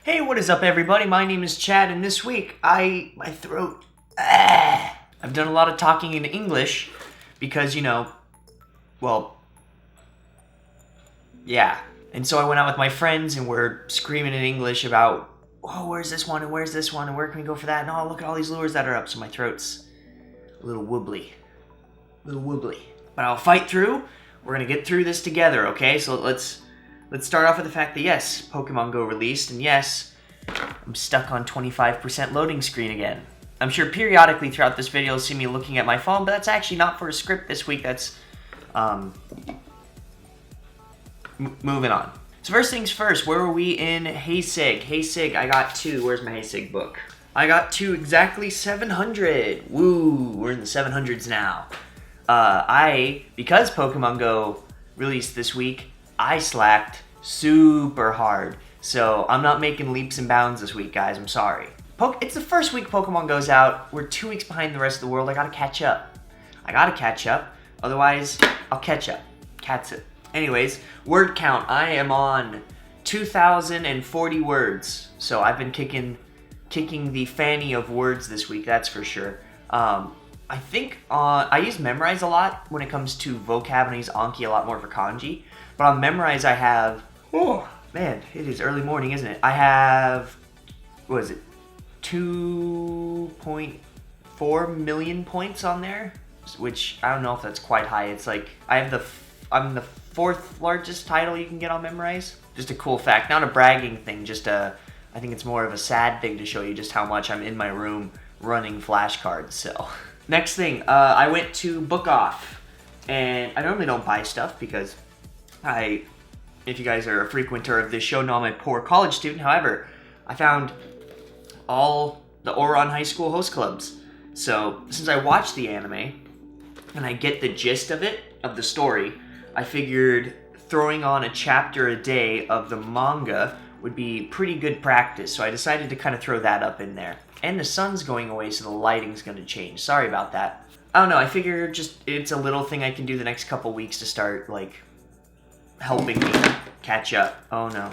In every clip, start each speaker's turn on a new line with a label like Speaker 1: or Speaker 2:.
Speaker 1: Hey, what is up, everybody? My name is Chad, and this week, my throat, I've done a lot of talking in English because, yeah. And so I went out with my friends, and we're screaming in English about, oh, where's this one, and where's this one, and where can we go for that, and oh, look at all these lures that are up, so my throat's a little wobbly. But I'll fight through. We're gonna get through this together, okay? So let's start off with the fact that yes, Pokemon Go released, and yes, I'm stuck on 25% loading screen again. I'm sure periodically throughout this video you'll see me looking at my phone, but that's actually not for a script this week. That's moving on. So first things first, where were we in Heisig? Heisig, I got 2. Where's my Heisig book? I got 2 exactly 700. Woo, we're in the 700s now. Because Pokemon Go released this week, I slacked super hard. So I'm not making leaps and bounds this week, guys. I'm sorry. It's the first week Pokemon goes out. We're 2 weeks behind the rest of the world. I gotta catch up. Otherwise, I'll catch up. Cat's it. Anyways, word count. I am on 2,040 words. So I've been kicking the fanny of words this week, that's for sure. I think I use Memrise a lot when it comes to vocab, and I use Anki a lot more for Kanji. But on Memrise I have, oh man, it is early morning, isn't it? I have, what is it, 2.4 million points on there, which I don't know if that's quite high. It's like, I'm the 4th largest title you can get on Memrise. Just a cool fact, not a bragging thing, I think it's more of a sad thing to show you just how much I'm in my room running flashcards, so. Next thing, I went to Book Off, and I normally don't buy stuff because if you guys are a frequenter of this show, know I'm a poor college student. However, I found all the Ouran High School host clubs. So since I watched the anime and I get the gist of it, of the story, I figured throwing on a chapter a day of the manga would be pretty good practice. So I decided to kind of throw that up in there. And the sun's going away, so the lighting's going to change. Sorry about that. I don't know, I figure it's a little thing I can do the next couple weeks to start, helping me catch up. Oh no.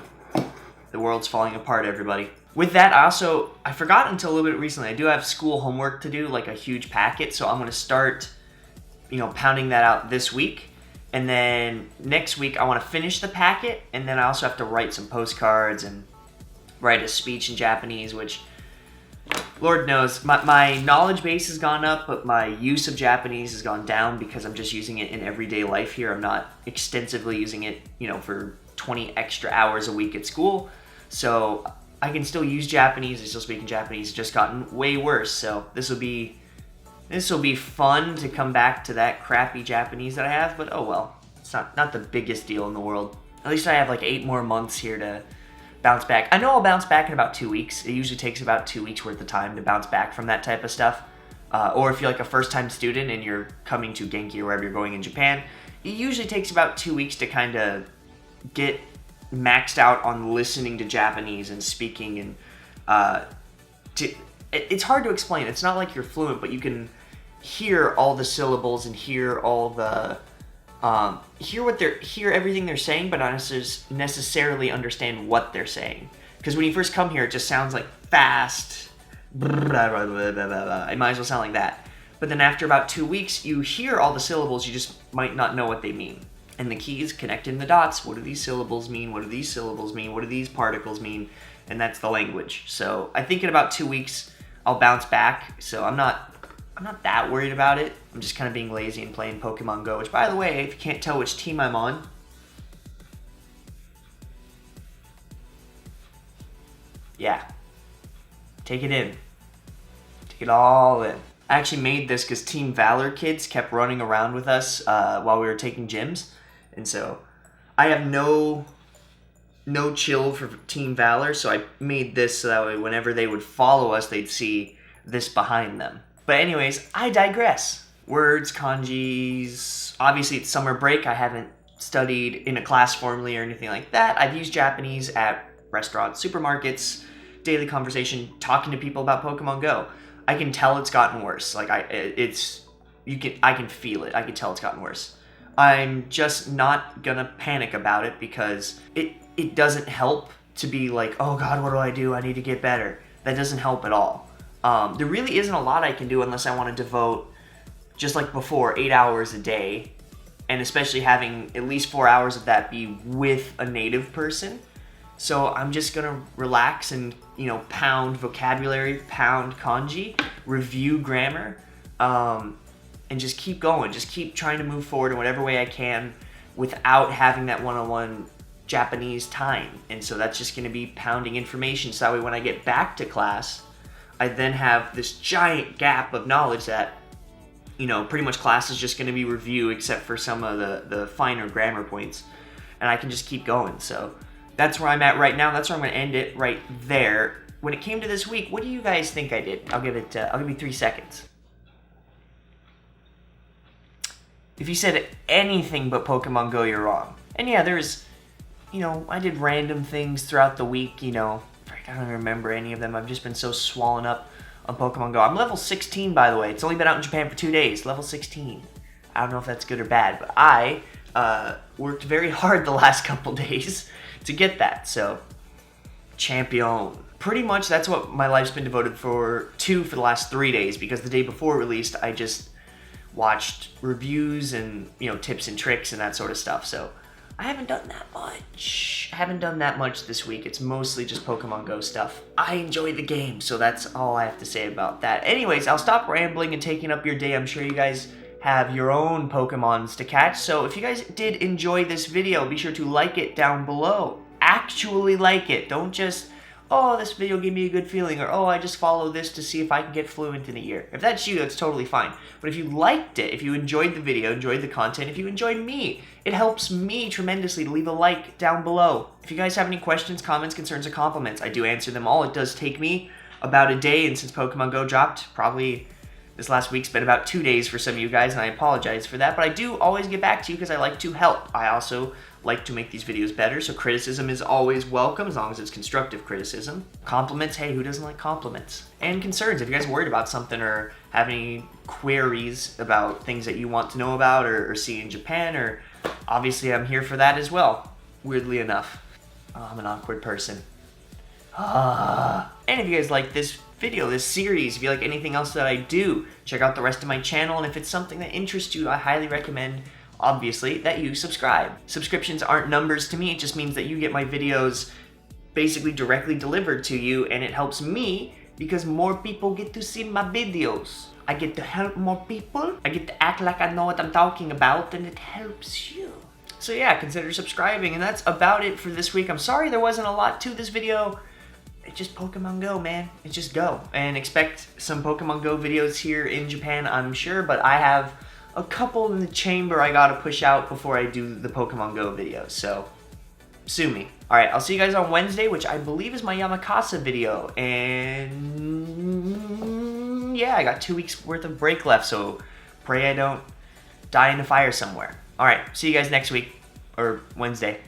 Speaker 1: The world's falling apart, everybody. With that, I forgot until a little bit recently, I do have school homework to do, like a huge packet, so I'm going to start, pounding that out this week. And then next week, I want to finish the packet, and then I also have to write some postcards and write a speech in Japanese, which, Lord knows, my knowledge base has gone up, but my use of Japanese has gone down because I'm just using it in everyday life here. I'm not extensively using it, for 20 extra hours a week at school. So I can still use Japanese, I still speak in Japanese. It's just gotten way worse. So this will be fun to come back to that crappy Japanese that I have, but oh well. It's not the biggest deal in the world. At least I have 8 more months here to bounce back. I know I'll bounce back in about 2 weeks. It usually takes about 2 weeks worth of time to bounce back from that type of stuff. Or if you're a first-time student and you're coming to Genki or wherever you're going in Japan, it usually takes about 2 weeks to kind of get maxed out on listening to Japanese and speaking. And it's hard to explain. It's not like you're fluent, but you can hear all the syllables and hear all the hear everything they're saying, but not necessarily understand what they're saying. Because when you first come here, it just sounds like fast. It might as well sound like that. But then after about 2 weeks, you hear all the syllables, you just might not know what they mean. And the key is connecting the dots. What do these syllables mean? What do these syllables mean? What do these particles mean? And that's the language. So I think in about 2 weeks, I'll bounce back. So I'm not that worried about it. I'm just kind of being lazy and playing Pokemon Go, which, by the way, if you can't tell which team I'm on, yeah, take it in. Take it all in. I actually made this because Team Valor kids kept running around with us while we were taking gyms, and so I have no chill for Team Valor, so I made this so that way whenever they would follow us, they'd see this behind them. But anyways, I digress. Words, kanjis. Obviously, it's summer break. I haven't studied in a class formally or anything like that. I've used Japanese at restaurants, supermarkets, daily conversation, talking to people about Pokemon Go. I can tell it's gotten worse. I can feel it. I can tell it's gotten worse. I'm just not gonna panic about it because it doesn't help to be like, oh God, what do I do? I need to get better. That doesn't help at all. There really isn't a lot I can do unless I want to devote, just like before, 8 hours a day, and especially having at least 4 hours of that be with a native person. So I'm just gonna relax and, you know, pound vocabulary, pound kanji, review grammar, and just keep going. Just keep trying to move forward in whatever way I can without having that one-on-one Japanese time. And so that's just gonna be pounding information, so that way when I get back to class, I then have this giant gap of knowledge that, you know, pretty much class is just gonna be review except for some of the finer grammar points. And I can just keep going. So that's where I'm at right now. That's where I'm gonna end it right there. When it came to this week, what do you guys think I did? I'll give you 3 seconds. If you said anything but Pokemon Go, you're wrong. And yeah, there's, you know, I did random things throughout the week, you know. I don't even remember any of them. I've just been so swollen up on Pokemon Go. I'm level 16, by the way. It's only been out in Japan for 2 days. Level 16. I don't know if that's good or bad, but I worked very hard the last couple days to get that. So, champion. Pretty much that's what my life's been devoted to for the last 3 days, because the day before released, I just watched reviews and, you know, tips and tricks and that sort of stuff. So I haven't done that much. I haven't done that much this week. It's mostly just Pokemon Go stuff. I enjoy the game, so that's all I have to say about that. Anyways, I'll stop rambling and taking up your day. I'm sure you guys have your own Pokemons to catch. So if you guys did enjoy this video, be sure to like it down below. Actually like it. Don't just, oh, this video gave me a good feeling, or oh, I just follow this to see if I can get fluent in a year. If that's you, that's totally fine. But if you liked it, if you enjoyed the video, enjoyed the content, if you enjoyed me, it helps me tremendously to leave a like down below. If you guys have any questions, comments, concerns, or compliments, I do answer them all. It does take me about a day, and since Pokemon Go dropped, probably this last week's been about 2 days for some of you guys, and I apologize for that, but I do always get back to you because I like to help. I also like to make these videos better, so criticism is always welcome as long as it's constructive criticism. Compliments, hey, who doesn't like compliments? And concerns, if you guys are worried about something or have any queries about things that you want to know about or see in Japan, or obviously I'm here for that as well, weirdly enough. Oh, I'm an awkward person. And if you guys like this video, this series, if you like anything else that I do, check out the rest of my channel, and if it's something that interests you, I highly recommend, obviously, that you subscribe. Subscriptions aren't numbers to me, it just means that you get my videos basically directly delivered to you, and it helps me because more people get to see my videos. I get to help more people, I get to act like I know what I'm talking about, and it helps you. So yeah, consider subscribing, and that's about it for this week. I'm sorry there wasn't a lot to this video. It's just Pokemon Go, man. It's just go. And expect some Pokemon Go videos here in Japan, I'm sure, but I have a couple in the chamber I gotta push out before I do the Pokemon Go videos, so sue me. Alright, I'll see you guys on Wednesday, which I believe is my Yamakasa video, and yeah, I got 2 weeks worth of break left, so pray I don't die in a fire somewhere. Alright, see you guys next week, or Wednesday.